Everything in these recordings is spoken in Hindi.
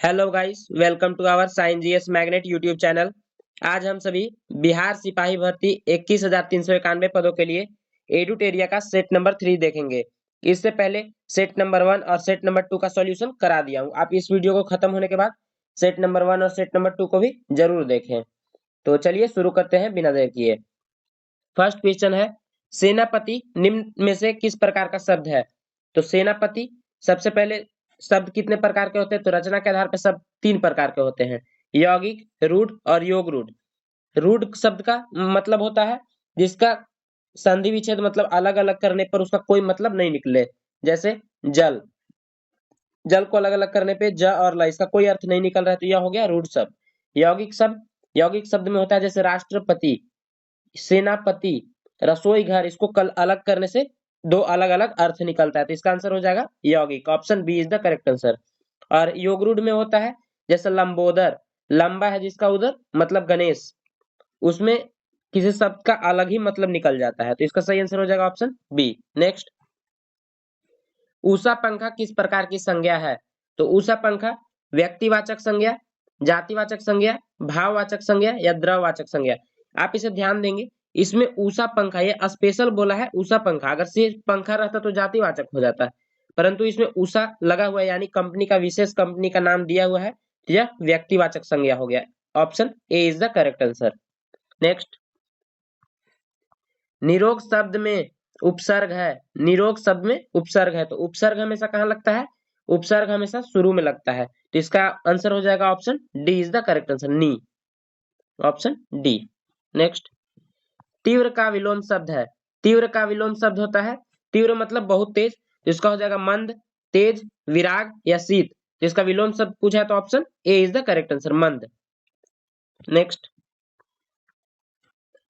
Hello guys, welcome to our sign GS Magnet YouTube channel. आज हम सभी बिहार सिपाही भर्ती 21,391 पदों के लिए एडुट एरिया का सेट नंबर 3 देखेंगे। इससे पहले सेट नंबर 1 और सेट नंबर 2 का सॉल्यूशन करा दिया हूं। आप इस वीडियो को खत्म होने के बाद सेट नंबर 1 और सेट नंबर 2 को भी जरूर देखें। तो चलिए शुरू करते हैं बिना देर किए। फर्स्ट क्वेश्चन है, सेनापति निम्न में से किस प्रकार का शब्द है? तो सेनापति सबसे पहले शब्द कितने प्रकार के होते हैं? तो रचना के आधार पर शब्द 3 प्रकार के होते हैं, यौगिक, रूढ़ और योग रूढ़। रूढ़ शब्द का मतलब होता है जिसका संधि विच्छेद मतलब अलग अलग करने पर उसका कोई मतलब नहीं निकले। जैसे जल, जल को अलग अलग करने पे ज और ल इसका कोई अर्थ नहीं निकल रहा है, तो यह हो गया रूढ़ शब्द। यौगिक शब्द में होता है जैसे राष्ट्रपति, सेनापति, रसोई घर, इसको कल अलग करने से दो अलग अलग अर्थ निकलता है, तो इसका आंसर हो जाएगा यौगिक। Option B is the correct answer. और योगरूढ़ में होता है जैसे लंबोदर, लंबा है जिसका उधर मतलब गणेश, उसमें किसी शब्द का अलग ही मतलब निकल जाता है, तो इसका सही आंसर हो जाएगा ऑप्शन बी। नेक्स्ट, ऊषा पंखा किस प्रकार की संज्ञा है? तो ऊषा पंखा व्यक्तिवाचक संज्ञा, जातिवाचक संज्ञा, भाववाचक संज्ञा या द्रववाचक संज्ञा। आप इसे ध्यान देंगे, इसमें ऊषा पंखा ये स्पेशल बोला है। ऊषा पंखा अगर सिर्फ पंखा रहता तो जातिवाचक हो जाता है, परंतु इसमें ऊषा लगा हुआ है यानी कंपनी का, विशेष कंपनी का नाम दिया हुआ है, यह व्यक्तिवाचक संज्ञा हो गया। Option A is the correct answer. Next, निरोग शब्द में उपसर्ग है, निरोग शब्द में उपसर्ग है, तो उपसर्ग हमेशा कहाँ लगता है? उपसर्ग हमेशा शुरू में लगता है, तो इसका आंसर हो जाएगा option D is the correct answer, knee. Option D. Next, तीव्र का विलोम शब्द है, तीव्र का विलोम शब्द होता है, तीव्र मतलब बहुत तेज, तो इसका हो जाएगा मंद, तेज, विराग या शीत, तो इसका विलोम शब्द पूछा है तो option A is the correct answer, मंद। नेक्स्ट,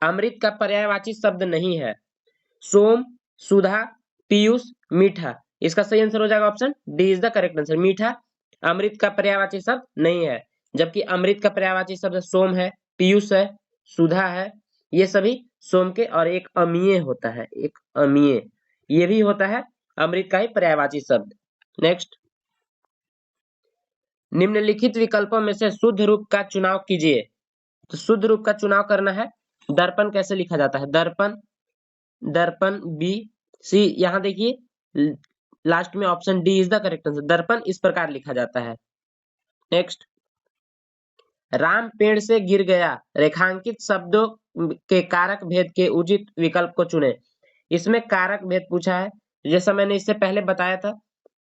अमृत का पर्यायवाची शब्द नहीं है, सोम, सुधा, पीयूष, मीठा, इसका सही आंसर हो जाएगा option D is the correct answer, मीठा अमृत का पर्यायवाची शब्द नहीं है। जबकि अमृत का पर्यायवाची शब्द सोम है, पीयूष है, सुधा है, ये सभी सोम के, और एक अमीय होता है, एक अमीय ये भी होता है अमृत का ही पर्यायवाची शब्द। नेक्स्ट, निम्नलिखित विकल्पों में से शुद्ध रूप का चुनाव कीजिए। तो शुद्ध रूप का चुनाव करना है, दर्पण कैसे लिखा जाता है? दर्पण, दर्पण बी, सी, यहाँ देखिए लास्ट में option D is the correct answer, दर्पण इस प्रकार लिखा जाता है। नेक्स्ट, राम पेड़ से गिर गया, रेखांकित शब्दों के कारक भेद के उचित विकल्प को चुने। इसमें कारक भेद पूछा है, जैसा मैंने इससे पहले बताया था,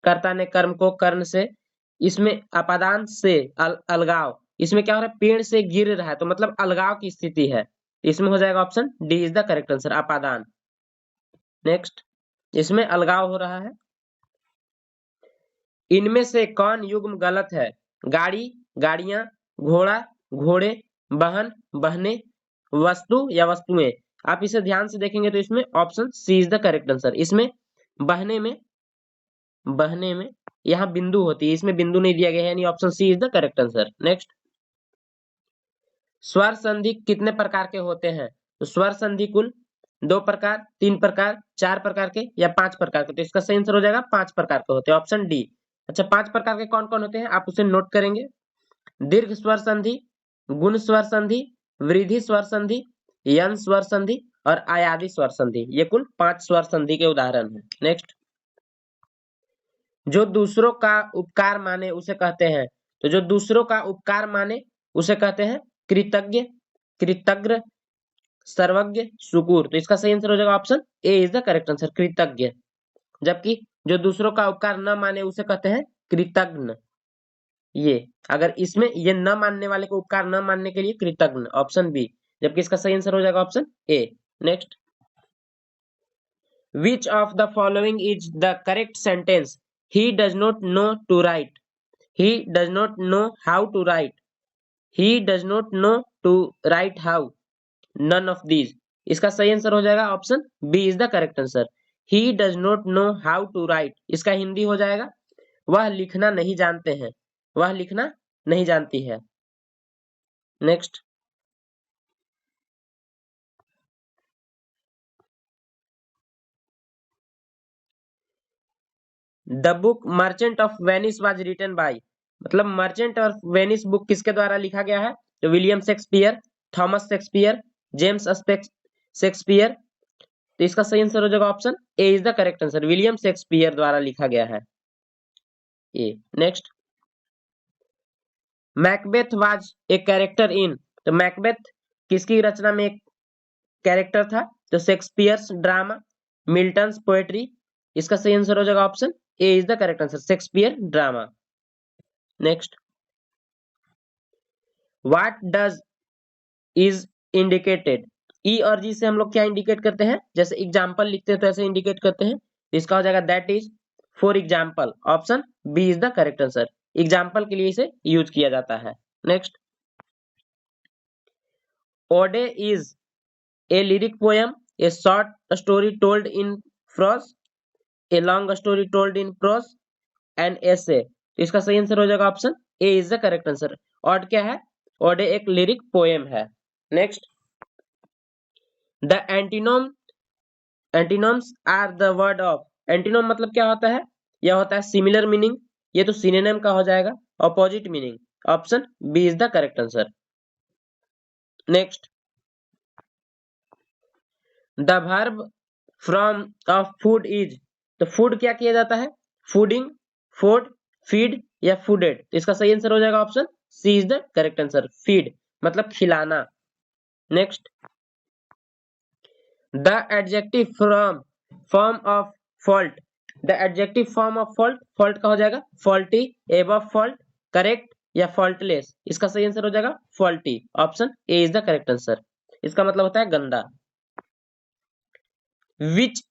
कर्ता ने कर्म को कर्ण से, इसमें अपादान से अलगाव, इसमें क्या हो रहा है? पेड़ से गिर रहा है तो मतलब अलगाव की स्थिति है, इसमें हो जाएगा option D is the correct answer, अपादान। नेक्स्ट, इसमें अलगाव हो रहा है। इनमें से कौन युग्म गलत है? गाड़ी, गाड़ियां, घोड़ा, घोड़े, वाहन, बहने, वस्तु या वस्तुएं। आप इसे ध्यान से देखेंगे तो इसमें option C is the correct answer. इसमें बहने में, बहने में यहाँ बिंदु होती है, इसमें बिंदु नहीं दिया गया है, यानी option C is the correct answer. Next, स्वर संधि कितने प्रकार के होते हैं? तो स्वर संधि कुल 2 प्रकार, 3 प्रकार, 4 प्रकार के या 5 प्रकार के, तो इसका सही आंसर हो जाएगा 5 प्रकार के होते हैं, ऑप्शन डी। अच्छा, 5 प्रकार के कौन कौन होते हैं आप उसे नोट करेंगे। दीर्घ स्वर संधि, गुण स्वर संधि, वृद्धि स्वर संधि, यन स्वर संधि और आयादी स्वर संधि, ये कुल 5 स्वर संधि के उदाहरण हैं। नेक्स्ट, जो दूसरों का उपकार माने उसे कहते हैं, तो जो दूसरों का उपकार माने उसे कहते हैं कृतज्ञ, कृतज्ञ, सर्वज्ञ, सुकूर, तो इसका सही आंसर हो जाएगा option A is the correct answer, कृतज्ञ। जबकि जो दूसरों का उपकार न माने उसे कहते हैं कृतज्ञ। ये अगर इसमें ये न मानने वाले को उपकार न मानने के लिए कृतज्ञ, ऑप्शन बी, जबकि इसका सही आंसर हो जाएगा option A. Next, which of the following is the correct sentence? He does not know to write, he does not know how to write, he does not know to write how, none of these. इसका सही आंसर हो जाएगा option B is the correct answer, he does not know how to write. इसका हिंदी हो जाएगा वह लिखना नहीं जानते हैं, वह लिखना नहीं जानती है। Next, the book merchant of Venice was written by, मतलब मर्चेंट और वेनिस बुक किसके द्वारा लिखा गया है? तो William Shakespeare, Thomas Shakespeare, James Shakespeare. तो इसका सही आंसर हो जाएगा option A is the correct answer, William Shakespeare द्वारा लिखा गया है A. Next, Macbeth was a character in, तो मैकबेथ किसकी रचना में एक कैरेक्टर था? तो शेक्सपियर्स ड्रामा, मिल्टन्स पोएट्री। इसका सही आंसर हो जाएगा option A is the correct answer, Shakespeare drama. Next, what does is indicated, E और जी से हम लोग क्या इंडिकेट करते हैं? जैसे एग्जाम्पल लिखते हैं तो ऐसे इंडिकेट करते हैं। इसका हो जाएगा that is, for example. Option B is the correct answer, example के लिए इसे यूज किया जाता है। Next, ode is a lyric poem, a short story told in prose, a long story told in prose, an essay. इसका सही आंसर हो जाएगा option A is the correct answer. Ode क्या है? ओडे एक लिरिक पोएम है। Next, the antonyms are the word of, antonym मतलब क्या होता है? यह होता है सिमिलर मीनिंग, ये तो सिनोनिम का हो जाएगा, opposite meaning. Option B is the correct answer. Next, the verb from of food is, तो फूड क्या किया जाता है? फूडिंग, फूड, फीड या फूडेड। तो इसका सही आंसर हो जाएगा option C is the correct answer, feed मतलब खिलाना। Next, the adjective from form of fault, the adjective form of fault, fault का हो जाएगा फॉल्टी, एबव फॉल्ट, करेक्ट या फॉल्टलेस। इसका सही आंसर हो जाएगा faulty, option A is the correct answer. इसका मतलब होता है गंदा। Which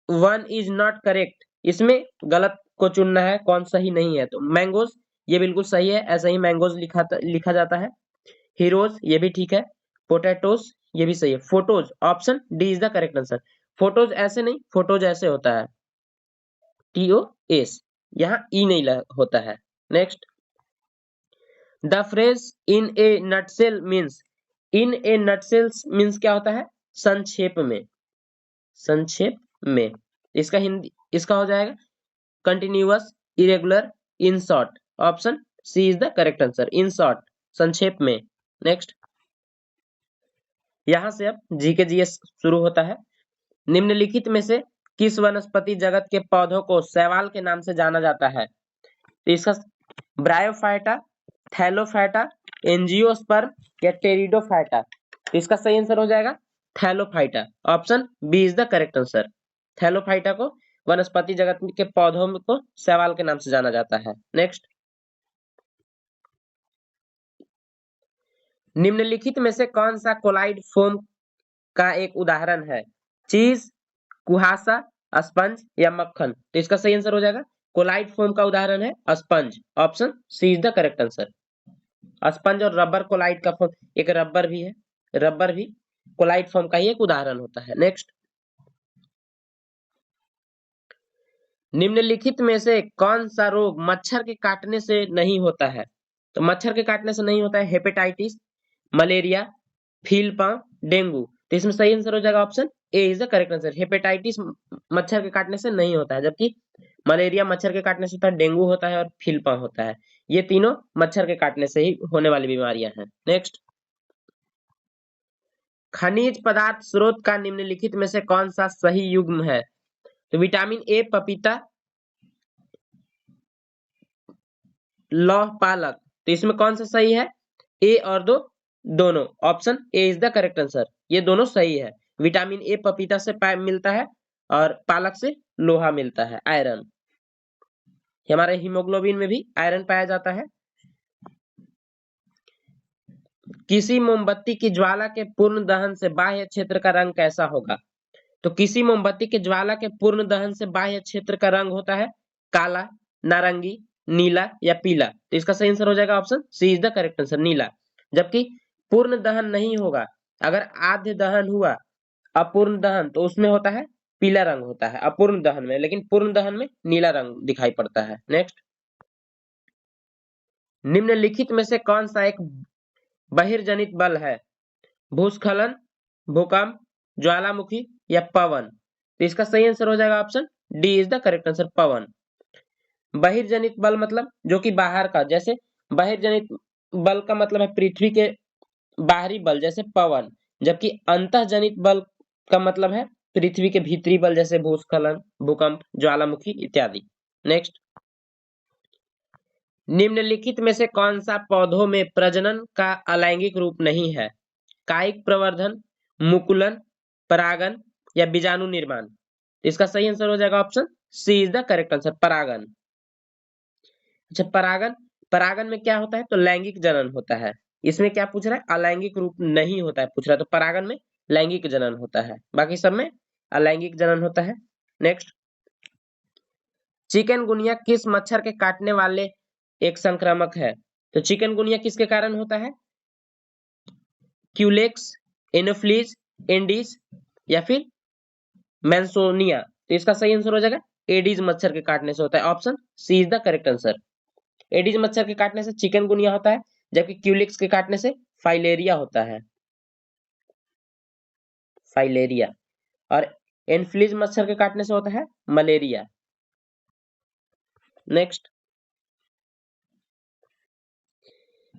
one is not correct, इसमें गलत को चुनना है, कौन सही नहीं है। तो मैंगोज ये बिल्कुल सही है, ऐसा ही मैंगोज लिखा जाता है। हीरोज ये भी ठीक है। पोटैटोस ये भी सही है। Photos, option D is the correct answer. Photos ऐसे नहीं, फोटोज ऐसे होता है, टीओ एस, यहाँ ई नहीं होता है। Next, the phrase in A nutshell means, in A nutshell means क्या होता है? संक्षेप में, संक्षेप में। इसका हिंदी, इसका हो जाएगा continuous, irregular, in short. Option C is the correct answer, in short, संक्षेप में। नेक्स्ट, यहां से अब जीके जीएस शुरू होता है। निम्नलिखित में से किस वनस्पति जगत के पौधों को शैवाल के नाम से जाना जाता है? तो इसका ब्रायोफाइटा, थैलोफाइटा, एंजियोस्पर्म या टेरिडोफाइटा। तो इसका सही आंसर हो जाएगा Thallophyta, option B is the correct answer. Thallophyta को वनस्पति जगत के पौधों को शैवाल के नाम से जाना जाता है। नेक्स्ट, निम्नलिखित में से कौन सा कोलाइड फोम का एक उदाहरण है? चीज, कुहासा, स्पंज या मक्खन। तो इसका सही आंसर हो जाएगा कोलाइड फोम का उदाहरण है sponge, option C is the correct answer. Sponge और रबर कोलाइड का फॉर्म, एक रबर भी है, रबर भी कोलाइड फॉर्म का ही एक उदाहरण होता है। नेक्स्ट, निम्नलिखित में से कौन सा रोग मच्छर के काटने से नहीं होता है? तो मच्छर के काटने से नहीं होता है हेपेटाइटिस, मलेरिया, फीलपाव, डेंगू। तो इसमें सही आंसर हो जाएगा option A is the correct answer. Hepatitis मच्छर के काटने से नहीं होता है, जबकि मलेरिया मच्छर के काटने से होता है, डेंगू होता है और फीलपाव होता है। ये तीनों मच्छर के काटने से ही होने वाली बीमारियां हैं। नेक्स्ट, खनिज पदार्थ स्रोत का निम्नलिखित में से कौन सा सही युग्म है? तो विटामिन ए पपीता, लौह पालक। तो इसमें कौन सा सही है? ए और दो दोनों, option A is the correct answer, ये दोनों सही है। विटामिन ए पपीता से मिलता है और पालक से लोहा मिलता है, आयरन। हमारे हीमोग्लोबिन में भी आयरन पाया जाता है। किसी मोमबत्ती की ज्वाला के पूर्ण दहन से बाह्य क्षेत्र का रंग कैसा होगा? तो किसी मोमबत्ती के ज्वाला के पूर्ण दहन से बाह्य क्षेत्र का रंग होता है काला, नारंगी, नीला या पीला। तो इसका सही आंसर हो जाएगा option C is the correct answer, नीला। जबकि पूर्ण दहन नहीं होगा, अगर आद्य दहन हुआ, अपूर्ण दहन, तो उसमें होता है पीला रंग होता है अपूर्ण दहन में, लेकिन पूर्ण दहन में नीला रंग दिखाई पड़ता है। नेक्स्ट, निम्नलिखित में से कौन सा एक बहिर्जनित बल है? भूस्खलन, भूकंप, ज्वालामुखी या पवन। तो इसका सही आंसर हो जाएगा option D is the correct answer, पवन। बहिर्जनित बल मतलब जो कि बाहर का, जैसे बहिर्जनित बल का मतलब है पृथ्वी के बाहरी बल जैसे पवन, जबकि अंतःजनित बल का मतलब है पृथ्वी के भीतरी बल जैसे भूस्खलन, भूकंप, ज्वालामुखी इत्यादि। नेक्स्ट, निम्नलिखित में से कौन सा पौधों में प्रजनन का अलैंगिक रूप नहीं है? कायिक प्रवर्धन, मुकुलन, परागन या बीजाणु निर्माण। इसका सही आंसर हो जाएगा option C is the correct answer, परागन। अच्छा, परागन, परागन में क्या होता है? तो लैंगिक जनन होता है। इसमें क्या पूछ रहा है? अलैंगिक रूप नहीं होता है पूछ रहा है, तो परागन में लैंगिक जनन होता है, बाकी सब में अलैंगिक जनन होता है। नेक्स्ट, चिकनगुनिया किस मच्छर के काटने वाले एक संक्रामक है? तो चिकनगुनिया किसके कारण होता है? क्यूलेक्स, एनोफ्लीज, एंडीज या फिर मैंसोनिया। तो इसका सही आंसर हो जाएगा एडीज मच्छर के काटने से होता है, option C is the correct answer. Aedes मच्छर के काटने से चिकनगुनिया होता है, जबकि क्यूलिक्स के काटने से फाइलेरिया होता है, फाइलेरिया। और एनफ्लीज मच्छर के काटने से होता है मलेरिया। नेक्स्ट,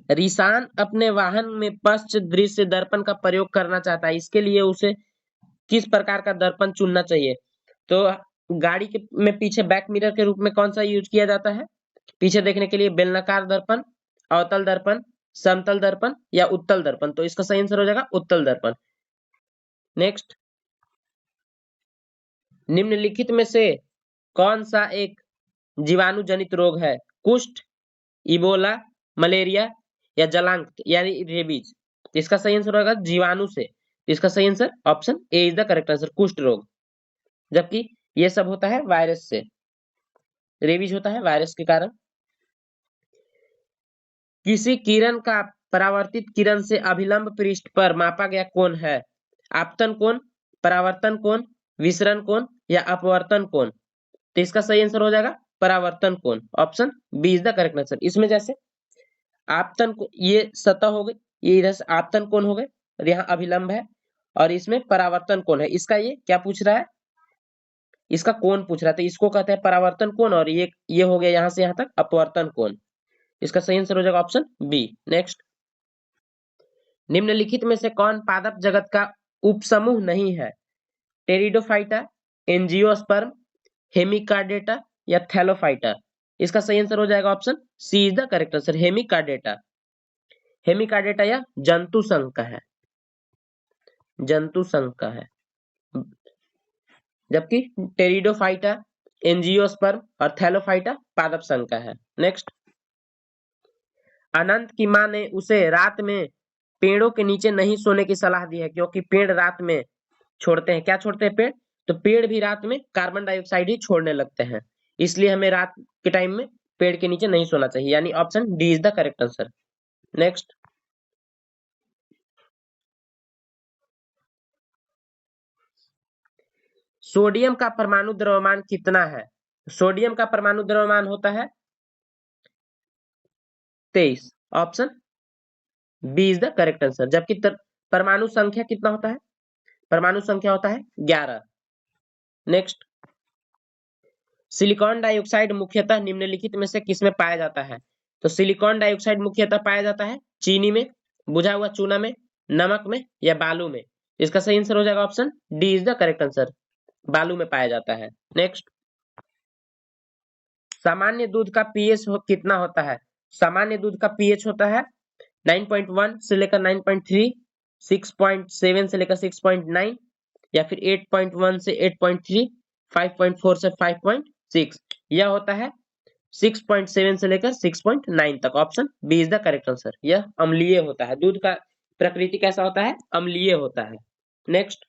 रिसान अपने वाहन में पश्च दृश्य दर्पण का प्रयोग करना चाहता है, इसके लिए उसे किस प्रकार का दर्पण चुनना चाहिए? तो गाड़ी के में पीछे बैक मिरर के रूप में कौन सा यूज किया जाता है पीछे देखने के लिए? बेलनाकार दर्पण, अवतल दर्पण, समतल दर्पण या उत्तल दर्पण। तो इसका सही आंसर हो जाएगा उत्तल दर्पण। नेक्स्ट, निम्नलिखित में से कौन सा एक जीवाणु जनित रोग है? कुष्ठ, इबोला, मलेरिया या जलांक यानी रेबीज। इसका सही आंसर होगा जीवाणु से। इसका सही answer option A is the correct answer, कुष्ठ रोग। जबकि ये सब होता है वायरस से, रेबीज होता है वायरस के कारण। किसी किरण का परावर्तित किरण से अभिलंब पृष्ठ पर मापा गया कोण है? आपतन कोण, परावर्तन कोण, विसरण कोण या अपवर्तन कोण। तो इसका सही आंसर हो जाएगा परावर्तन कोण, option B is the correct answer. इसमें जैसे आपतन ये सतह हो गई, ये इधर से आपतन कोण हो गए और यहाँ अभिलंब है, और इसमें परावर्तन कोण है। इसका ये क्या पूछ रहा है? इसका कोण पूछ रहा है, तो इसको कहते हैं परावर्तन कोण, और ये हो गया यहाँ से यहाँ तक अपवर्तन कोण। इसका सही आंसर हो जाएगा ऑप्शन बी। नेक्स्ट, निम्नलिखित में से कौन पादप जगत का उपसमूह नहीं है? टेरिडोफाइटा, एंजियोस्पर्म, हेमिकार्डेटा या थैलोफाइटा। इसका सही आंसर हो जाएगा option C is the correct answer, Hemichordata. Hemichordata या जंतु संघ का है, जंतु संघ का है। जबकि टेरिडोफाइटा, एंजियोस्पर्म और थैलोफाइटा पादप संघ का है। नेक्स्ट, अनंत की मां ने उसे रात में पेड़ों के नीचे नहीं सोने की सलाह दी है, क्योंकि पेड़ रात में छोड़ते हैं, क्या छोड़ते हैं पेड़? तो पेड़ भी रात में कार्बन डाइऑक्साइड ही छोड़ने लगते हैं, इसलिए हमें रात के टाइम में पेड़ के नीचे नहीं सोना चाहिए, यानी option D is the correct answer. Next, sodium का परमाणु द्रव्यमान कितना है? सोडियम का परमाणु द्रव्यमान होता है 23, option B is the correct answer. जबकि परमाणु संख्या कितना होता है? परमाणु संख्या होता है 11। नेक्स्ट, सिलिकॉन डाइऑक्साइड मुख्यतः निम्नलिखित में से किसमें पाया जाता है? तो सिलिकॉन डाइऑक्साइड मुख्यतः पाया जाता है चीनी में, बुझा हुआ चूना में, नमक में या बालू में। इसका सही आंसर हो जाएगा option D is the correct answer, बालू में पाया जाता है। नेक्स्ट, सामान्य दूध का पीएच कितना होता है? सामान्य दूध का पीएच होता है 9.1 से लेकर 9.3, 6.7 से लेकर 6.9 या फिर 8.1 से 8.3, 5.4 से 5.6। यह होता है 6.7 से लेकर 6.9 तक, option B is the correct answer. यह अम्लीय होता है, दूध का प्रकृति कैसा होता है? अम्लीय होता है। नेक्स्ट,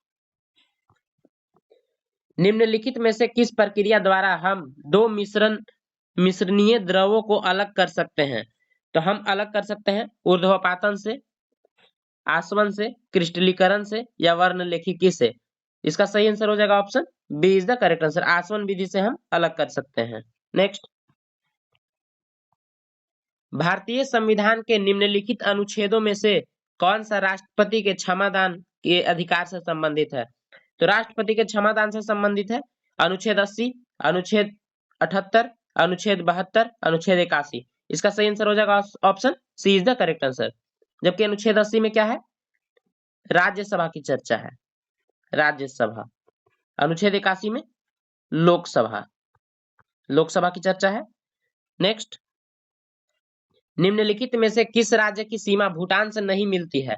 निम्नलिखित में से किस प्रक्रिया द्वारा हम दो मिश्रणीय द्रवों को अलग कर सकते हैं? तो हम अलग कर सकते हैं ऊर्ध्वपातन से, आसवन से, क्रिस्टलीकरण से या वर्णलेखिकी से। इसका सही आंसर हो जाएगा option B is the correct answer, आसवन विधि से हम अलग कर सकते हैं। नेक्स्ट, भारतीय संविधान के निम्नलिखित अनुच्छेदों में से कौन सा राष्ट्रपति के क्षमादान के अधिकार से संबंधित है? तो राष्ट्रपति के क्षमादान से संबंधित है अनुच्छेद 80, अनुच्छेद 78, अनुच्छेद 72, अनुच्छेद 81। इसका सही आंसर हो जाएगा option C is the correct answer. जबकि अनुच्छेद 80 में क्या है? राज्यसभा की चर्चा है, राज्यसभा। अनुच्छेद 81 में लोकसभा, लोकसभा की चर्चा है। नेक्स्ट, निम्नलिखित में से किस राज्य की सीमा भूटान से नहीं मिलती है?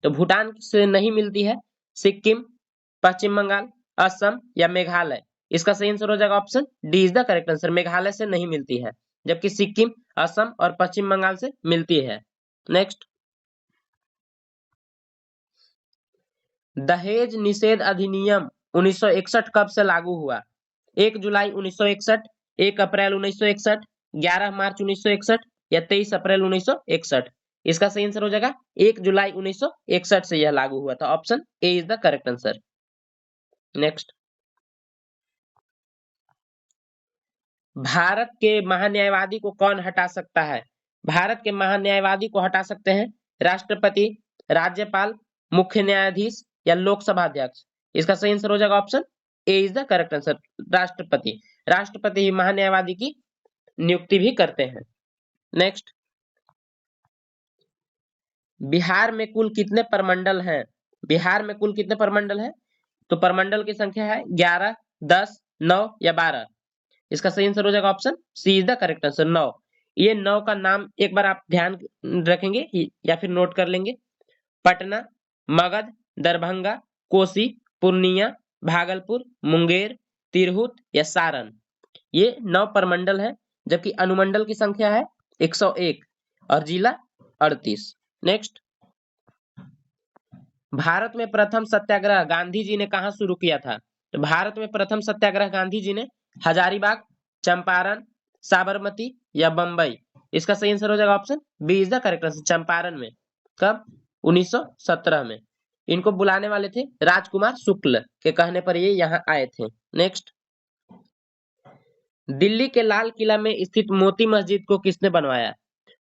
तो भूटान से नहीं मिलती है सिक्किम, पश्चिम बंगाल, असम या मेघालय। इसका सही आंसर हो जाएगा option D is the correct answer. Meghalaya से नहीं मिलती है, जबकि सिक्किम, असम और पश्चिम बंगाल से मिलती है। नेक्स्ट, दहेज निषेध अधिनियम 1961 कब से लागू हुआ? 1 जुलाई 1961, 1 अप्रैल 1961, 11 मार्च 1961 या 23 अप्रैल 1961। इसका सही आंसर हो जाएगा 1 जुलाई 1961 से यह लागू हुआ था। Option A is the correct answer. Next, Bharat के महान्यायवादी को कौन हटा सकता है? भारत के महान्यायवादी को हटा सकते हैं राष्ट्रपति, राज्यपाल, मुख्य न्यायाधीश या लोकसभा अध्यक्ष। इसका सही आंसर हो जाएगा option A is the correct answer, राष्ट्रपति। राष्ट्रपति ही महान्यायवादी की नियुक्ति भी करते हैं। नेक्स्ट, बिहार में कुल कितने प्रमंडल हैं? बिहार में कुल कितने प्रमंडल हैं? तो प्रमंडल की संख्या है 11, 10, 9 या 12। इसका सही आंसर हो जाएगा option C is the correct answer, 9। ये 9 का नाम एक बार आप ध्यान रखेंगे या फिर नोट कर लेंगे। पटना, मगध, दरभंगा, कोसी, पूर्णिया, भागलपुर, मुंगेर, तिरहुत या सारण। ये 9 प्रमंडल है, जबकि अनुमंडल की संख्या है 101 और जिला 38। नेक्स्ट, भारत में प्रथम सत्याग्रह गांधी जी ने कहां शुरू किया था? तो भारत में प्रथम सत्याग्रह गांधी जी ने हजारीबाग, चंपारण, साबरमती या बंबई। इसका सही आंसर हो जाएगा option B is the correct answer, Champaran में। कब? 1917 में। इनको बुलाने वाले थे राजकुमार शुक्ल के कहने पर ये यहाँ आए थे। नेक्स्ट, दिल्ली के लाल किला में स्थित मोती मस्जिद को किसने बनवाया?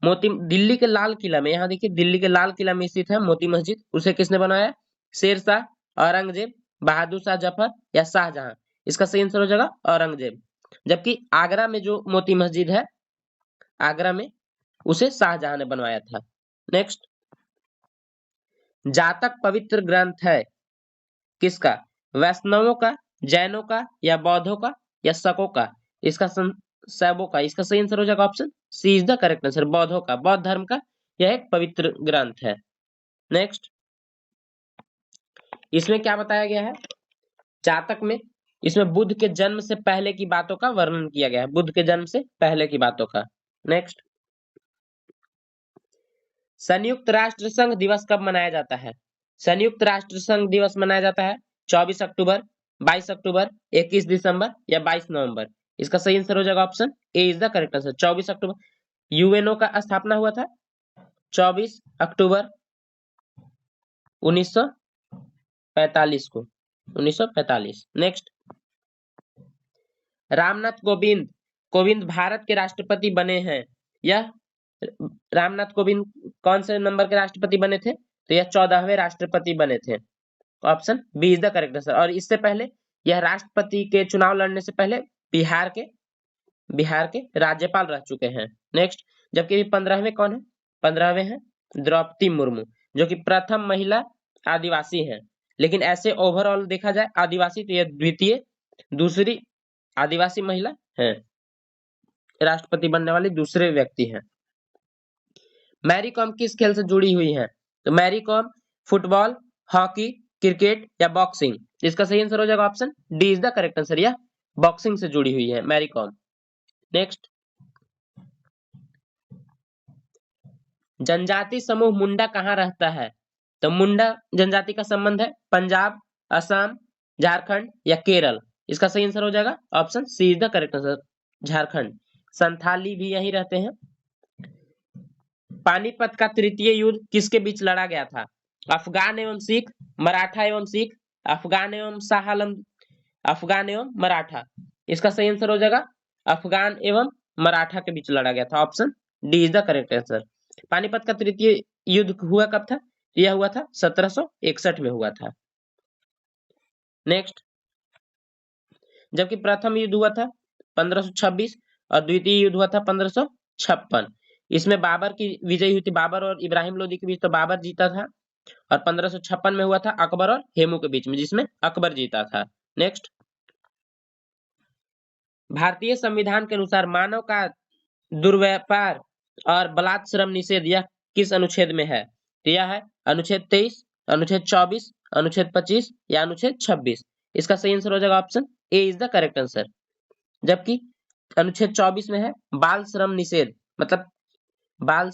दिल्ली के लाल किला में, यहाँ देखिए दिल्ली के लाल किला में स्थित है मोती मस्जिद, उसे किसने बनवाया? शेरशाह, औरंगजेब, बहादुर शाह जफर या शाहजहां। इसका सही आंसर हो जाएगा औरंगजेब। जबकि आगरा में जो मोती मस्जिद है, आगरा में, उसे शाहजहां ने बनवाया था। नेक्स्ट, जातक पवित्र ग्रंथ है किसका? वैष्णवों का, जैनों का या बौद्धों का या शकों का? इसका शैवों का। इसका सही आंसर हो जाएगा option C is the correct answer, बौद्धों का। बौद्ध धर्म का यह एक पवित्र ग्रंथ है। नेक्स्ट, इसमें क्या बताया गया है? जातक में इसमें बुद्ध के जन्म से पहले की बातों का वर्णन किया गया है, बुद्ध के जन्म से पहले की बातों का। नेक्स्ट, संयुक्त राष्ट्र संघ दिवस कब मनाया जाता है? संयुक्त राष्ट्र संघ दिवस मनाया जाता है 24 अक्टूबर, 22 अक्टूबर, 21 दिसंबर या 22 नवंबर। इसका सही आंसर हो जाएगा option A is the correct answer, 24 October. UNO का स्थापना हुआ था 24 अक्टूबर 1945 को, 1945। नेक्स्ट, रामनाथ कोविंद भारत के राष्ट्रपति बने हैं। यह रामनाथ कोविंद कौन से नंबर के राष्ट्रपति बने थे? तो यह 14वें राष्ट्रपति बने थे। Option B is the correct answer. और इससे पहले यह राष्ट्रपति के चुनाव लड़ने से पहले बिहार के राज्यपाल रह चुके हैं। नेक्स्ट, जबकि 15वें कौन है? 15वें हैं द्रौपदी मुर्मू, जो कि प्रथम महिला आदिवासी हैं। लेकिन ऐसे ओवरऑल देखा जाए आदिवासी, तो यह दूसरी आदिवासी महिला है, राष्ट्रपति बनने वाली दूसरे व्यक्ति हैं। मैरी कॉम किस खेल से जुड़ी हुई है? तो Mary Kom football, hockey, cricket या बॉक्सिंग। इसका सही आंसर हो जाएगा option D is the correct answer, यह बॉक्सिंग से जुड़ी हुई है मैरी कॉम। नेक्स्ट, जनजाति समूह मुंडा कहाँ रहता है? तो मुंडा जनजाति का संबंध है पंजाब, असम, झारखंड या केरल। इसका सही आंसर हो जाएगा option C is the correct answer, Jharkhand. Santhali भी यहीं रहते हैं। पानीपत का तृतीय युद्ध किसके बीच लड़ा गया था? अफगान एवं सिख, मराठा एवं सिख, अफगान एवं शाह आलम, अफगान एवं मराठा। इसका सही आंसर हो जाएगा अफगान एवं मराठा के बीच लड़ा गया था। Option D is the correct answer. Panipat का तृतीय युद्ध हुआ कब था? यह हुआ था 1761 में हुआ था। नेक्स्ट, जबकि प्रथम युद्ध हुआ था 1526 और द्वितीय युद्ध हुआ था 1556। इसमें बाबर की विजय हुई थी, बाबर और इब्राहिम लोदी के बीच, तो बाबर जीता था। और 1556 में हुआ था अकबर और हेमू के बीच में, जिसमें अकबर जीता था। नेक्स्ट, भारतीय संविधान के अनुसार मानव का दुर्व्यापार और बलात्श्रम निषेध यह किस अनुच्छेद में है? तो यह है अनुच्छेद 23, अनुच्छेद 24, अनुच्छेद 25 या अनुच्छेद 26। इसका सही आंसर हो जाएगा option A is the correct answer. जबकि अनुच्छेद 24 में है बाल श्रम निषेध, मतलब बाल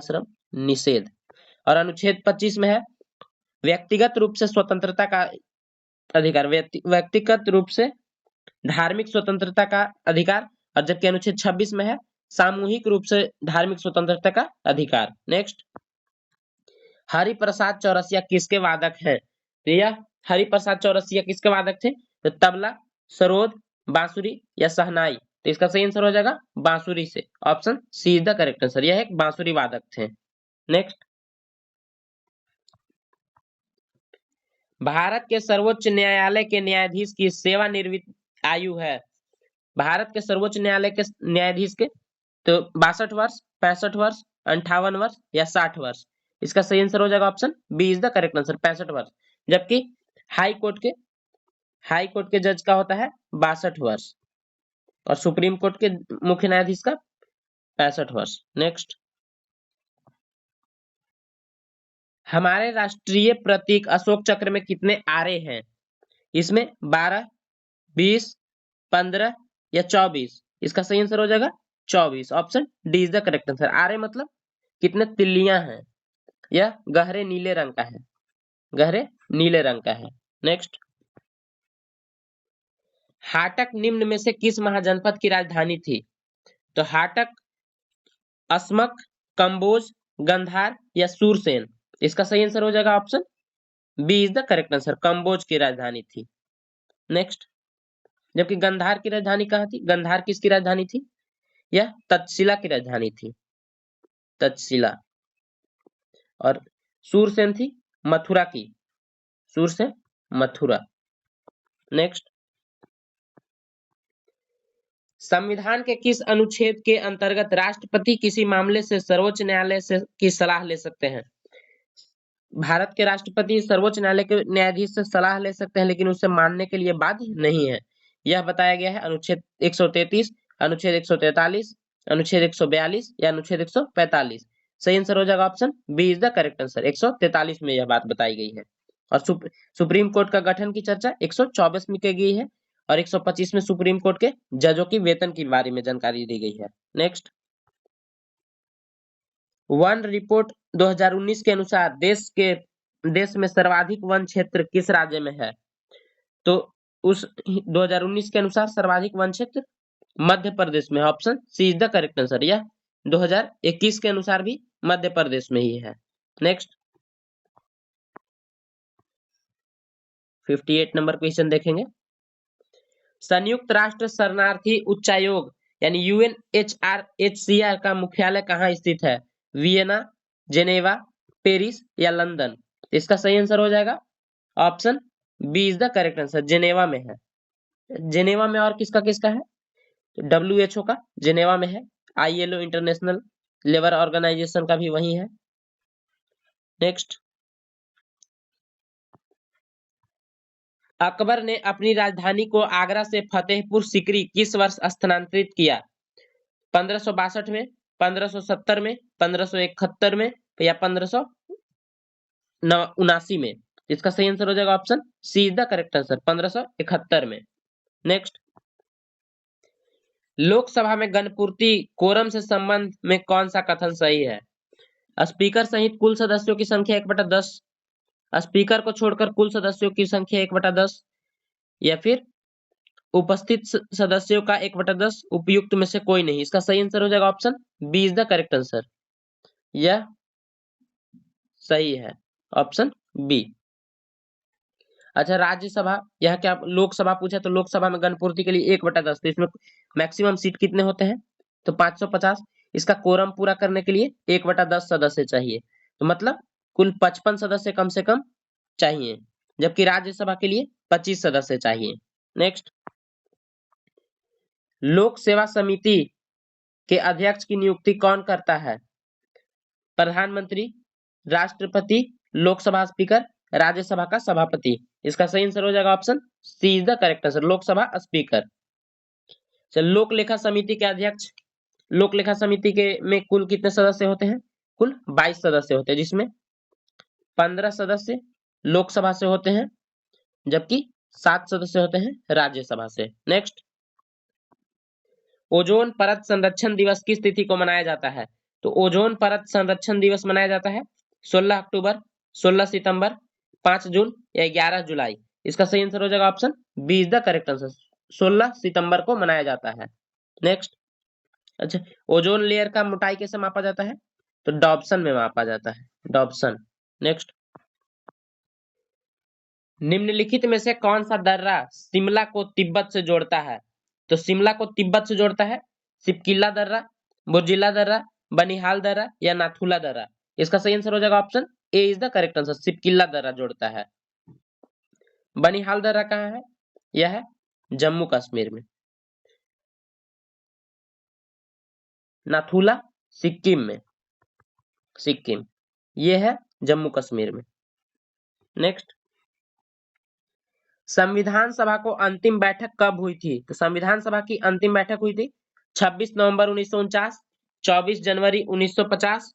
श्रम निषेध। और अनुच्छेद 25 में है व्यक्तिगत रूप से स्वतंत्रता का अधिकार, व्यक्तिगत रूप से धार्मिक स्वतंत्रता का अधिकार। और जबकि अनुच्छेद 26 में है सामूहिक रूप से धार्मिक स्वतंत्रता का अधिकार। नेक्स्ट, हरिप्रसाद चौरसिया किसके वादक हैं? तो यह हरिप्रसाद चौरसिया किसके वादक थे? तो तबला, सरोद, बांसुरी या शहनाई। तो इसका सही आंसर हो जाएगा बांसुरी से, option C is the correct answer. यह एक बांसुरी वादक थे। नेक्स्ट, भारत के सर्वोच्च न्यायालय के न्यायाधीश की सेवानिवृत्त आयु है? भारत के सर्वोच्च न्यायालय के न्यायाधीश के तो 62 वर्ष, 65 वर्ष, 58 वर्ष या 60 वर्ष। इसका सही आंसर हो जाएगा option B is the correct answer, 65 वर्ष। जबकि हाई कोर्ट के जज का होता है 62 वर्ष और सुप्रीम कोर्ट के मुख्य न्यायाधीश का 65 वर्ष। नेक्स्ट, हमारे राष्ट्रीय प्रतीक अशोक चक्र में कितने आरे हैं? इसमें 12, 20, 15 या 24। इसका सही आंसर हो जाएगा 24, option D is the correct answer. आरे मतलब कितने तिल्लियां हैं? यह गहरे नीले रंग का है, गहरे नीले रंग का है। नेक्स्ट, हाटक निम्न में से किस महाजनपद की राजधानी थी? तो हाटक अस्मक, कंबोज, गंधार या सूरसेन। इसका सही आंसर हो जाएगा option B is the correct answer, Kamboja की राजधानी थी। नेक्स्ट, जबकि गंधार की राजधानी कहाँ थी? गंधार किसकी राजधानी थी? यह तक्षशिला की राजधानी थी, तक्षशिला। और सूरसेन थी मथुरा की, सूरसेन मथुरा। नेक्स्ट, संविधान के किस अनुच्छेद के अंतर्गत राष्ट्रपति किसी मामले से सर्वोच्च न्यायालय से की सलाह ले सकते हैं? भारत के राष्ट्रपति सर्वोच्च न्यायालय के न्यायाधीश से सलाह ले सकते हैं, लेकिन उसे मानने के लिए बाध्य नहीं है। यह बताया गया है अनुच्छेद 133, अनुच्छेद 143, अनुच्छेद 142 या अनुच्छेद 145। सही आंसर हो जाएगा option B is the correct answer, 143 में यह बात बताई गई है। और सुप्रीम कोर्ट का गठन की चर्चा 124 में की गई है और 125 में सुप्रीम कोर्ट के जजों की वेतन के बारे में जानकारी दी गई है। नेक्स्ट, वन रिपोर्ट 2019 के अनुसार देश में सर्वाधिक वन क्षेत्र किस राज्य में है? तो उस 2019 के अनुसार सर्वाधिक वन क्षेत्र मध्य प्रदेश में, option C is the correct answer. यह 2021 के अनुसार भी मध्य प्रदेश में ही है। नेक्स्ट, 58 नंबर क्वेश्चन देखेंगे। संयुक्त राष्ट्र शरणार्थी उच्चायोग यानी यूएनएचआरसीआर का मुख्यालय कहाँ स्थित है? वियना, जेनेवा, पेरिस या लंदन। इसका सही आंसर हो जाएगा option B is the correct answer, Geneva में है। जेनेवा में और किसका किसका है? WHO का जेनेवा में है, ILO इंटरनेशनल लेबर ऑर्गेनाइजेशन का भी वही है। नेक्स्ट, अकबर ने अपनी राजधानी को आगरा से फतेहपुर सीकरी किस वर्ष स्थानांतरित किया? 1562 में, 1570 में, 1571 में या 1579 में। इसका सही आंसर हो जाएगा option C is the correct answer, 1571 में। नेक्स्ट, लोकसभा में गणपूर्ति कोरम से संबंध में कौन सा कथन सही है? स्पीकर सहित कुल सदस्यों की संख्या 1/10, स्पीकर को छोड़कर कुल सदस्यों की संख्या 1/10 या फिर उपस्थित सदस्यों का 1/10 उपयुक्त में से कोई नहीं। इसका सही आंसर हो जाएगा option B is the correct answer, यह सही है, ऑप्शन बी। अच्छा, राज्यसभा, यह क्या लोकसभा पूछा, तो लोकसभा में गणपूर्ति के लिए 1/10, तो इसमें मैक्सिमम सीट कितने होते हैं? तो 550। इसका कोरम पूरा करने के लिए 1/10 सदस्य चाहिए, तो मतलब कुल 55 सदस्य कम से कम चाहिए, जबकि राज्यसभा के लिए 25 सदस्य चाहिए। नेक्स्ट, लोक सेवा समिति के अध्यक्ष की नियुक्ति कौन करता है? प्रधानमंत्री, राष्ट्रपति, लोकसभा स्पीकर, राज्यसभा का सभापति। इसका सही आंसर हो जाएगा option C is the correct answer, Lok Sabha speaker. चलो, लोक लेखा समिति के अध्यक्ष, लोक लेखा समिति के में कुल कितने सदस्य होते हैं? कुल 22 सदस्य होते हैं, जिसमें 15 सदस्य लोकसभा से होते हैं, जबकि 7 सदस्य होते हैं राज्यसभा से। नेक्स्ट, ओजोन परत संरक्षण दिवस किस तिथि को मनाया जाता है? तो ओजोन परत संरक्षण दिवस मनाया जाता है 16 अक्टूबर, 16 सितंबर, 5 जून या 11 जुलाई। इसका सही आंसर हो जाएगा option B is the correct answer, 16 सितंबर को मनाया जाता है। नेक्स्ट, अच्छा, ओजोन लेयर का मोटाई कैसे मापा जाता है? तो डॉप्सन में मापा जाता है, डॉप्सन। नेक्स्ट, निम्नलिखित में से कौन सा दर्रा शिमला को तिब्बत से जोड़ता है? तो शिमला को तिब्बत से जोड़ता है सिपकिल्ला दर्रा, बुर्जिला दर्रा, बनिहाल दर्रा या नाथुला दर्रा। इसका सही आंसर हो जाएगा option A is the correct answer, सिपकिल्ला दर्रा जोड़ता है। बनिहाल दर्रा कहाँ है? यह है जम्मू कश्मीर में। नाथुला सिक्किम में, सिक्किम, ये है जम्मू कश्मीर में। नेक्स्ट, संविधान सभा को अंतिम बैठक कब हुई थी? तो संविधान सभा की अंतिम बैठक हुई थी 26 नवंबर 1949, 24 जनवरी 1950,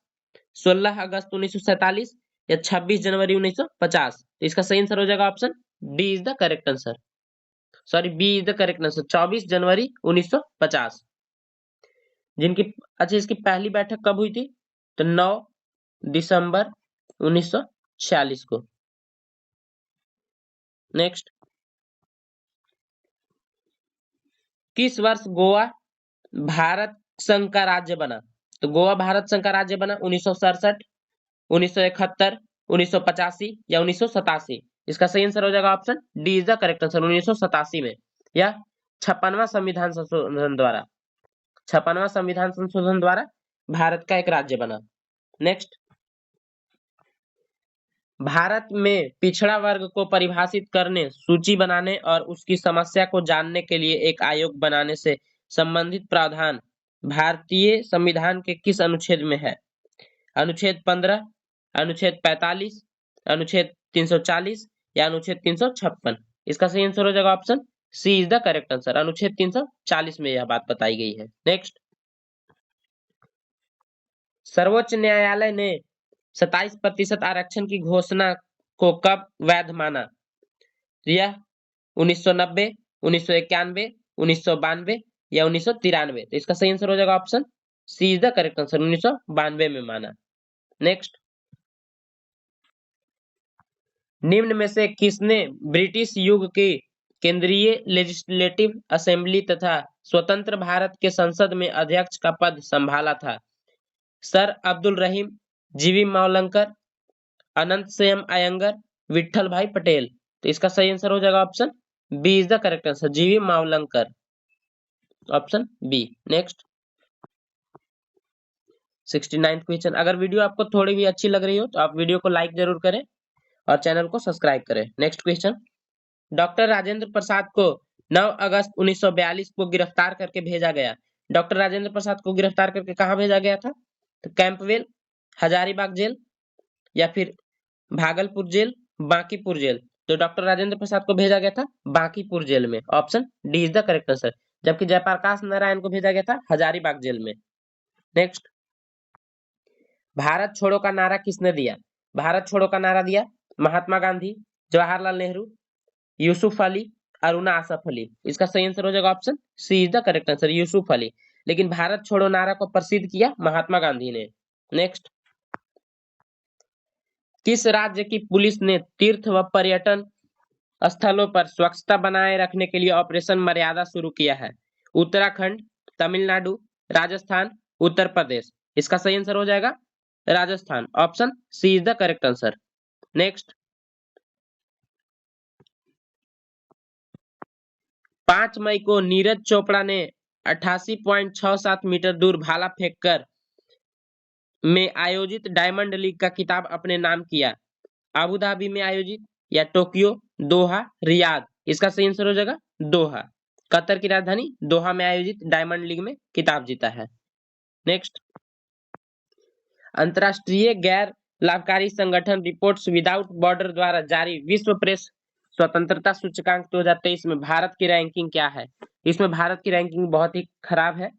16 अगस्त 1947 या 26 जनवरी 1950। तो इसका सही आंसर हो जाएगा option D is the correct answer, sorry B is the correct answer, 24 जनवरी 1950। जिनकी, अच्छा, इसकी पहली बैठक कब हुई थी? तो 9 दिसंबर 1946 को। नेक्स्ट, किस वर्ष गोवा भारत संघ का राज्य बना? तो गोवा भारत संघ का राज्य बना 1967, 1971, 1985 या 1987। इसका सही आंसर हो जाएगा option D is the correct answer, 1987 में, या 56वां संविधान संशोधन द्वारा, 56वां संविधान संशोधन द्वारा भारत का एक राज्य बना। नेक्स्ट, भारत में पिछड़ा वर्ग को परिभाषित करने, सूची बनाने और उसकी समस्या को जानने के लिए एक आयोग बनाने से संबंधित प्रावधान भारतीय संविधान के किस अनुच्छेद में है? अनुच्छेद 15, अनुच्छेद 45, अनुच्छेद 340 या अनुच्छेद 356। इसका सही आंसर हो जाएगा option C is the correct answer, अनुच्छेद 340 में यह बात बताई गई है। नेक्स्ट, सर्वोच्च न्यायालय ने 27% आरक्षण की घोषणा को कब वैध माना? यह 1990, 1991, 1992 या 1993। तो इसका सही आंसर हो जाएगा option C is the correct answer, 1992 में माना। नेक्स्ट, निम्न में से किसने ब्रिटिश युग की केंद्रीय लेजिस्लेटिव असेंबली तथा स्वतंत्र भारत के संसद में अध्यक्ष का पद संभाला था? सर अब्दुल रहीम, जीवी मावलंकर, अनंत सेम अयंगर, विठल भाई पटेल। तो इसका सही आंसर हो जाएगा option B is the correct answer, G V Mavalankar, option B. Next, 69th question. अगर वीडियो आपको थोड़ी भी अच्छी लग रही हो तो आप वीडियो को लाइक जरूर करें और चैनल को सब्सक्राइब करें। Next question, doctor Rajendra Prasad को 9 अगस्त 1942 को गिरफ्तार करके भेजा गया। डॉक्टर राजेंद्र प्रसाद को गिरफ्तार करके कहाँ भेजा गया था? तो कैंपवेल, हजारीबाग जेल या फिर भागलपुर जेल, बांकीपुर जेल। तो डॉक्टर राजेंद्र प्रसाद को भेजा गया था बांकीपुर जेल में, option D is the correct answer. जबकि जयप्रकाश नारायण को भेजा गया था हजारीबाग जेल में। नेक्स्ट, भारत छोड़ो का नारा किसने दिया? भारत छोड़ो का नारा दिया महात्मा गांधी, जवाहरलाल नेहरू, यूसुफ अली, अरुणा आसफ अली। इसका सही आंसर हो जाएगा option C is the correct answer, Yusuf Ali. लेकिन भारत छोड़ो नारा को प्रसिद्ध किया महात्मा गांधी ने। नेक्स्ट, किस राज्य की पुलिस ने तीर्थ व पर्यटन स्थलों पर स्वच्छता बनाए रखने के लिए ऑपरेशन मर्यादा शुरू किया है? उत्तराखंड, तमिलनाडु, राजस्थान, उत्तर प्रदेश। इसका सही आंसर हो जाएगा Rajasthan, option C is the correct answer. Next, 5 मई को नीरज चोपड़ा ने 88.67 मीटर दूर भाला फेंककर में आयोजित डायमंड लीग का खिताब अपने नाम किया। अबू धाबी में आयोजित या टोक्यो, दोहा, रियाद। इसका सही आंसर हो जाएगा दोहा। कतर की राजधानी दोहा में आयोजित डायमंड लीग में खिताब जीता है। नेक्स्ट, अंतरराष्ट्रीय गैर लाभकारी संगठन रिपोर्ट्स विदाउट बॉर्डर द्वारा जारी विश्व प्रेस स्वतंत्रता सूचकांक 2023 में भारत की रैंकिंग क्या है? इसमें भारत की रैंकिंग बहुत ही खराब है,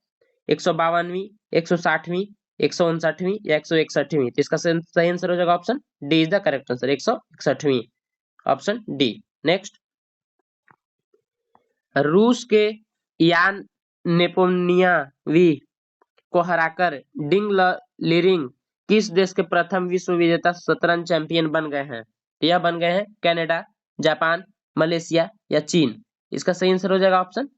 152वीं, 160वीं, 159वीं या 161वीं। तो इसका सही आंसर हो जाएगा option D is the correct answer, 161वीं, ऑप्शन डी। नेक्स्ट, रूस के यान नेपोनियावी को हराकर डिंग लिरिंग किस देश के प्रथम विश्व विजेता शतरंज चैंपियन बन गए हैं? यह बन गए हैं कनाडा, जापान, मलेशिया या चीन। इसका सही आंसर हो जाएगा option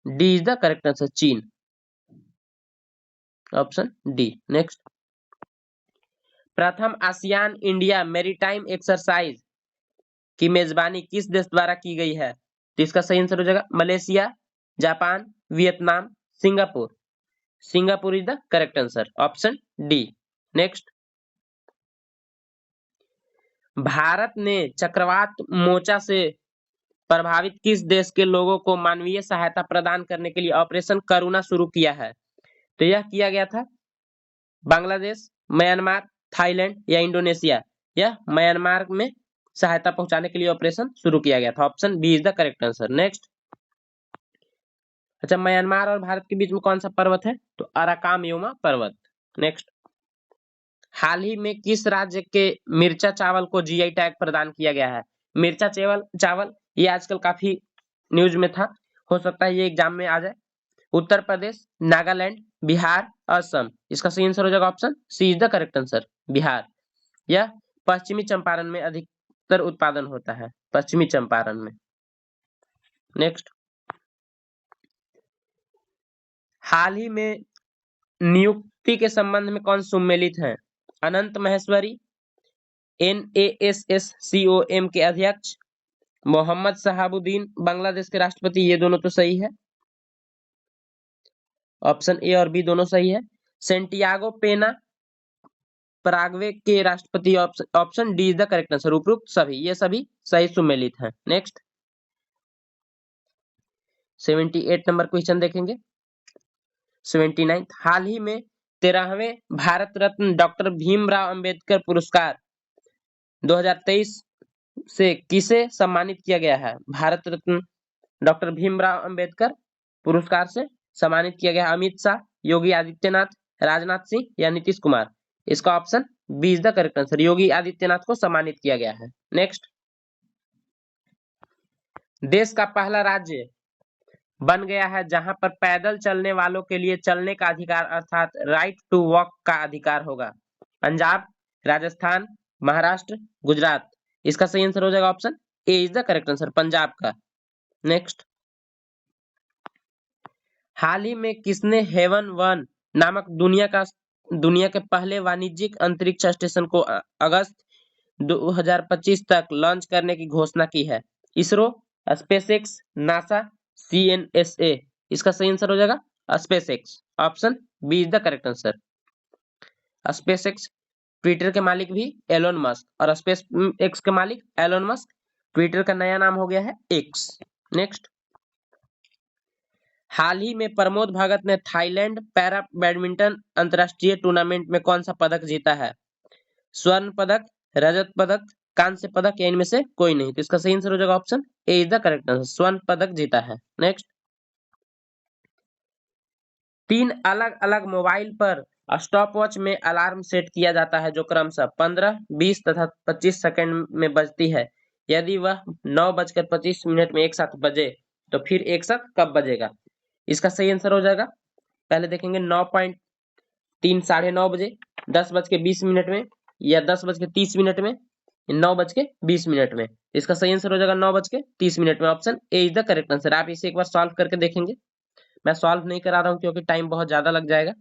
D is the correct answer, चीन, ऑप्शन डी। नेक्स्ट, प्रथम आसियान इंडिया मैरीटाइम एक्सरसाइज की मेजबानी किस देश द्वारा की गई है? तो इसका सही आंसर हो जाएगा Malaysia, Japan, Vietnam, Singapore. Singapore is the correct answer, option D. Next, Bharat ने चक्रवात मोर्चा से प्रभावित किस देश के लोगों को मानवीय सहायता प्रदान करने के लिए ऑपरेशन करुणा शुरू किया है? तो यह किया गया था बांग्लादेश, म्यांमार, थाईलैंड या इंडोनेशिया। यह म्यांमार में सहायता पहुंचाने के लिए ऑपरेशन शुरू किया गया था, option B is the correct answer. Next, अच्छा, म्यांमार और भारत के बीच में कौन सा पर्वत है? तो अराकाम योमा पर्वत। नेक्स्ट, हाल ही में किस राज्य के मिर्चा चावल को जीआई टैग प्रदान किया गया है? मिर्चा चावल ये आजकल काफी न्यूज में था, हो सकता है ये एग्जाम में आ जाए। उत्तर प्रदेश, नागालैंड, बिहार, असम। इसका सही आंसर हो जाएगा option C is the correct answer, Bihar. यह पश्चिमी चंपारण में अधिकतर उत्पादन होता है, पश्चिमी चंपारण में। नेक्स्ट, हाल ही में नियुक्ति के संबंध में कौन सम्मिलित है? अनंत महेश्वरी, NASSCOM के अध्यक्ष, मोहम्मद शहाबुद्दीन बांग्लादेश के राष्ट्रपति। ये दोनों तो सही है, ऑप्शन ए और बी दोनों सही है। सेंटियागो पेना पराग्वे के राष्ट्रपति, option D is the correct answer. उपरोक्त सभी, ये सभी सही सम्मिलित हैं। नेक्स्ट, 78 नंबर क्वेश्चन देखेंगे। 79, हाल ही में 13वें भारत रत्न डॉक्टर भीमराव अंबेडकर पुरस्कार 2023 से किसे सम्मानित किया गया है? भारत रत्न डॉक्टर भीमराव अंबेडकर पुरस्कार से सम्मानित किया गया अमित शाह, योगी आदित्यनाथ, राजनाथ सिंह या नीतीश कुमार। इसका option B is the correct answer, Yogi Adityanath को सम्मानित किया गया है। नेक्स्ट, देश का पहला राज्य बन गया है जहां पर पैदल चलने वालों के लिए चलने का अधिकार अर्थात राइट टू वॉक का अधिकार होगा। पंजाब, राजस्थान, महाराष्ट्र, गुजरात। इसका सही आंसर हो जाएगा option A is the correct answer, Punjab का। नेक्स्ट, हाल ही में किसने हेवन 1 नामक दुनिया के पहले वाणिज्यिक अंतरिक्ष स्टेशन को अगस्त 2025 तक लॉन्च करने की घोषणा की है? ISRO, SpaceX, NASA, CNSA। इसका सही आंसर हो जाएगा SpaceX, option B is the correct answer. SpaceX, Twitter के मालिक भी एलोन मस्क और स्पेस एक्स के मालिक एलोन मस्क। ट्विटर का नया नाम हो गया है एक्स। नेक्स्ट, हाल ही में प्रमोद भगत ने थाईलैंड पैरा बैडमिंटन अंतरराष्ट्रीय टूर्नामेंट में कौन सा पदक जीता है? स्वर्ण पदक, रजत पदक, कांस्य पदक या इनमें से कोई नहीं। तो इसका सही आंसर हो जाएगा option A is the correct answer, स्वर्ण पदक जीता है। नेक्स्ट, 3 अलग अलग मोबाइल पर स्टॉप वॉच में अलार्म सेट किया जाता है जो क्रमशः 15, 20 तथा 25 सेकंड में बजती है। यदि वह 9:25 में एक साथ बजे तो फिर एक साथ कब बजेगा? इसका सही आंसर हो जाएगा, पहले देखेंगे 9.3 साढ़े 9 बजे, 10:20 में या 10:30 में, 9:20 में। इसका सही आंसर हो जाएगा 9:30 में, option A is the correct answer. आप इसे एक बार सॉल्व करके देखेंगे, मैं सॉल्व नहीं करा रहा हूं क्योंकि टाइम बहुत ज्यादा लग जाएगा।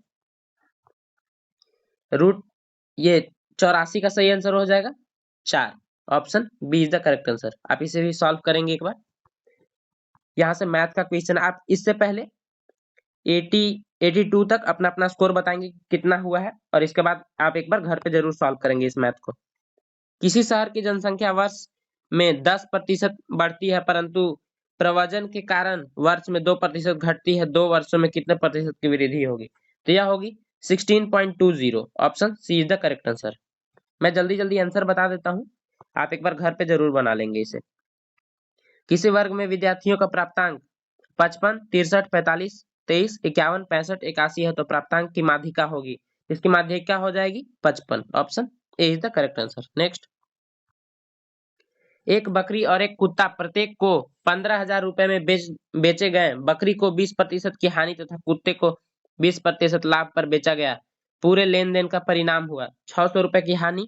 रूट ये 84 का सही आंसर हो जाएगा 4, option B is the correct answer. आप इसे भी सॉल्व करेंगे एक बार। यहां से मैथ का क्वेश्चन, आप इससे पहले 82 तक अपना अपना स्कोर बताएंगे कितना हुआ है और इसके बाद आप एक बार घर पे जरूर सॉल्व करेंगे इस मैथ को। किसी शहर की जनसंख्या वर्ष में 10% बढ़ती है परंतु प्रवचन के कारण वर्ष में 2% घटती है, 2 वर्षों में कितने प्रतिशत की वृद्धि होगी? तो यह होगी 16.20। Option C is the correct answer. मैं जल्दी जल्दी आंसर बता देता हूं, आप एक बार घर पे जरूर बना लेंगे इसे। किसी वर्ग में विद्यार्थियों का प्राप्तांक 55, 63, 45, 23, 51, 65, 81 है तो प्राप्तांक की माध्यिका होगी, इसकी माध्यिका हो जाएगी 55। Option A is the correct answer. Next, एक बकरी और एक कुत्ता प्रत्येक को 15,000 रुपए में बेचे गए। बकरी को 20% की हानि तथा कुत्ते को 20% लाभ पर बेचा गया। पूरे लेन देन का परिणाम हुआ 600 रुपए की हानि,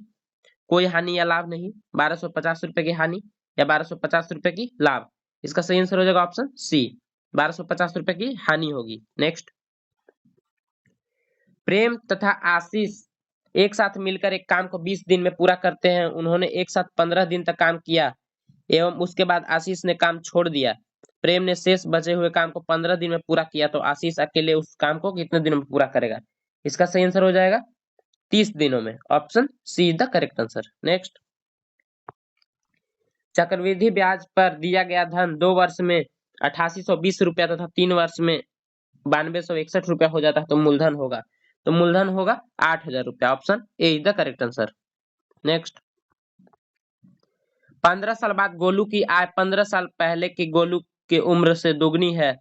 कोई हानि या लाभ नहीं, 1250 रुपए की हानि या 1250 रुपए की लाभ। इसका सही आंसर हो जाएगा ऑप्शन सी, 1250 रुपए की हानि होगी। नेक्स्ट, प्रेम तथा आशीष एक साथ मिलकर एक काम को 20 दिन में पूरा करते हैं। उन्होंने एक साथ 15 दिन तक काम किया एवं उसके बाद आशीष ने काम छोड़ दिया। प्रेम ने शेष बचे हुए काम को 15 दिन में पूरा किया तो आशीष अकेले उस काम को कितने दिनों में पूरा करेगा? इसका सही आंसर हो जाएगा 30 दिनों में। Option C is the correct answer. Next, चक्रवृद्धि ब्याज पर दिया गया धन 2 वर्ष में 8820 रुपया तथा 3 वर्ष में 9261 रुपया हो जाता है तो मूलधन होगा, तो मूलधन होगा 8000 रुपया। Option A is the correct answer. Next, 15 साल बाद गोलू की आय 15 साल पहले के गोलू की उम्र से दोगुनी है।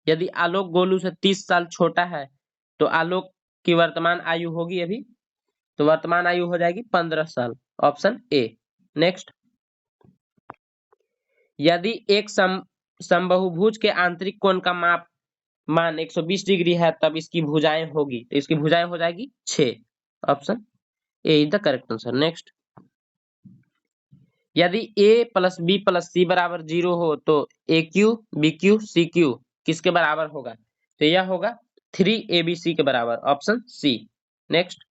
यदि आलोक गोलू से 30 साल छोटा है तो आलोक की वर्तमान आयु होगी अभी, तो वर्तमान आयु हो जाएगी 15 साल। Option A. नेक्स्ट, यदि एक समबाहुभुज के आंतरिक कोण का मान 120 डिग्री है तब इसकी भुजाएं होगी, तो इसकी भुजाएं हो जाएगी 6। Option A is the correct answer. Next, यदि a plus B plus C बराबर 0 हो तो A cube B cube C cube किसके बराबर होगा? तो यह होगा 3abc के बराबर। Option C. नेक्स्ट,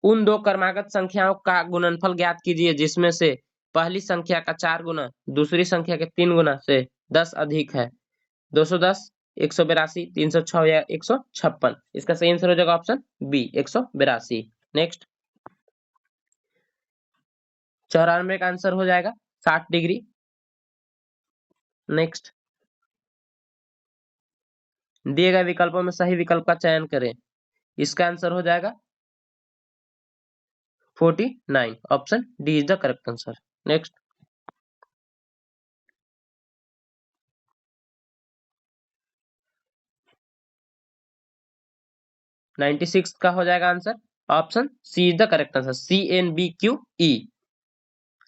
उन दो क्रमागत संख्याओं का गुणनफल ज्ञात कीजिए जिसमें से पहली संख्या का 4 गुना दूसरी संख्या के 3 गुना से 10 अधिक है। 210, 182, 306 या 156। इसका सही आंसर हो जाएगा ऑप्शन बी, 182। नेक्स्ट, 94 का आंसर हो जाएगा 60 डिग्री। नेक्स्ट, दिए गए विकल्पों में सही विकल्प का चयन करें। इसका आंसर हो जाएगा 49। Option D is the correct answer. Next, (96) का हो जाएगा answer. Option C is the correct answer, CNBQE।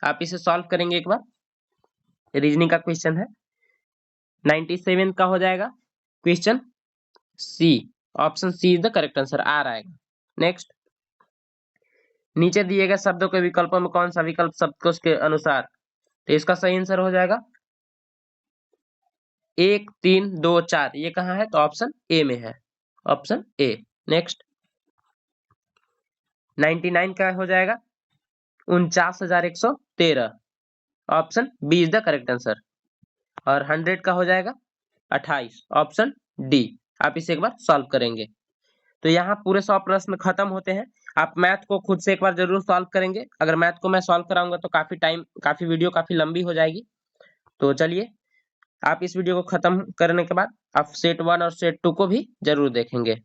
आप इसे सॉल्व करेंगे एक बार, रीजनिंग का क्वेश्चन है। 97 का हो जाएगा question C. Option C is the correct answer, R आएगा। नेक्स्ट, नीचे दिए गए शब्दों के विकल्पों में कौन सा विकल्प शब्दकोश के अनुसार? तो इसका सही आंसर हो जाएगा 1, 3, 2, 4। ये कहाँ है? तो ऑप्शन ए में है, ऑप्शन ए। नेक्स्ट, 99 का हो जाएगा 49,113। Option B is the correct answer. और 100 का हो जाएगा 28। Option D. आप इसे एक बार सॉल्व करेंगे। तो यहाँ पूरे 100 प्रश्न खत्म होते हैं। आप मैथ को खुद से एक बार जरूर सॉल्व करेंगे। अगर मैथ को मैं सॉल्व कराऊंगा तो काफी वीडियो काफी लंबी हो जाएगी। तो चलिए, आप इस वीडियो को खत्म करने के बाद आप सेट 1 और सेट 2 को भी जरूर देखेंगे।